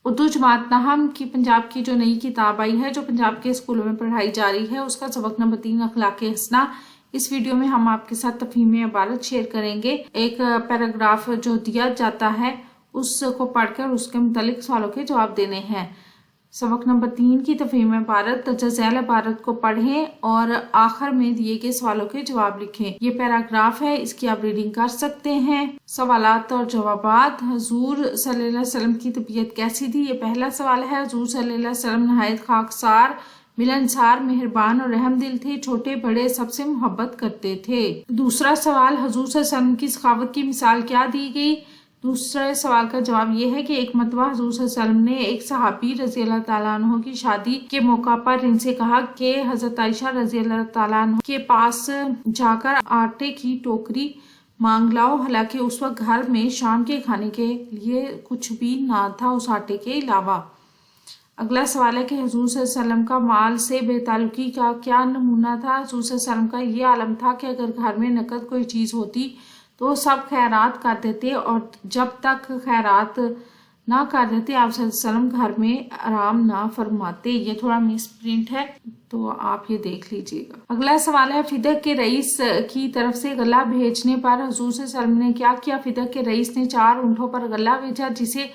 उर्दू जमात नाहम की पंजाब की जो नई किताब आई है, जो पंजाब के स्कूलों में पढ़ाई जा रही है, उसका सबक नंबर 3 अखलाक हसना। इस वीडियो में हम आपके साथ तफहीम इबारत शेयर करेंगे। एक पैराग्राफ जो दिया जाता है उसको पढ़कर उसके मुतालिक सवालों के जवाब देने हैं। सबक नंबर 3 की तफहीम इबारत जज़ैल इबारत को पढ़ें और आखिर में दिए गए सवालों के जवाब लिखें। ये पैराग्राफ है, इसकी आप रीडिंग कर सकते हैं। सवालात और जवाबात। हुजूर सल्लल्लाहु अलैहि वसल्लम की तबीयत कैसी थी? ये पहला सवाल है। हुजूर सल्लल्लाहु अलैहि वसल्लम नहायत खाकसार, मिलनसार, मेहरबान और रहम दिल थे, छोटे बड़े सबसे मोहब्बत करते थे। दूसरा सवाल, हुजूर सल्लल्लाहु अलैहि वसल्लम की सखावत की मिसाल क्या दी गई? दूसरे सवाल का जवाब ये है कि एक मरतबा हुजूर सल्लल्लाहु अलैहि वसल्लम ने एक सहाबी रजी अल्लाह ताला अन्हो की शादी के मौका पर इनसे कहा कि हजरत आयशा रजी अल्लाह ताला अन्हा के पास जाकर आटे की टोकरी मांग लाओ। हालांकि उस वक्त घर में शाम के खाने के लिए कुछ भी ना था उस आटे के अलावा। अगला सवाल है कि हुजूर सल्लल्लाहु अलैहि वसल्लम का माल से बेताल्लुकी का क्या नमूना था? हुजूर सल्लल्लाहु अलैहि वसल्लम का ये आलम था कि अगर घर में नकद कोई चीज होती तो सब खैरात कर देते और जब तक खैरात ना कर देते आप सल्लल्लाहु अलैहि वसल्लम घर में आराम ना फरमाते। ये थोड़ा मिस प्रिंट है तो आप ये देख लीजिएगा। अगला सवाल है, फिदक के रईस की तरफ से गला भेजने पर हुजूर सल्लल्लाहु अलैहि वसल्लम ने क्या किया? फिदक के रईस ने 4 ऊँटों पर गला भेजा जिसे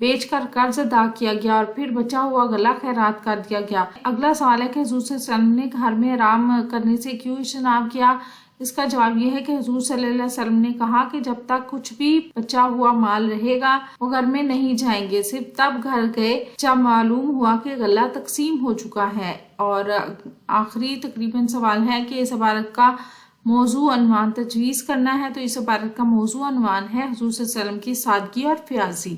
बेचकर कर्ज अदा किया गया और फिर बचा हुआ गला खैरात कर दिया गया। अगला सवाल है कि हुजूर सल्लल्लाहु अलैहि वसल्लम ने घर में आराम करने से क्यों इज्तनाब किया? इसका जवाब यह है कि हुजूर सल्लल्लाहु अलैहि वसल्लम ने कहा कि जब तक कुछ भी बचा हुआ माल रहेगा वो घर में नहीं जाएंगे, सिर्फ तब घर गए जब मालूम हुआ कि गला तकसीम हो चुका है। और आखिरी तकरीबन सवाल है कि इस इबारत का मौजू अनवान तजवीज़ करना है। तो इस इबारत का मौजू अनवान है हुजूर सल्लल्लाहु अलैहि वसल्लम की सादगी और फयाजी।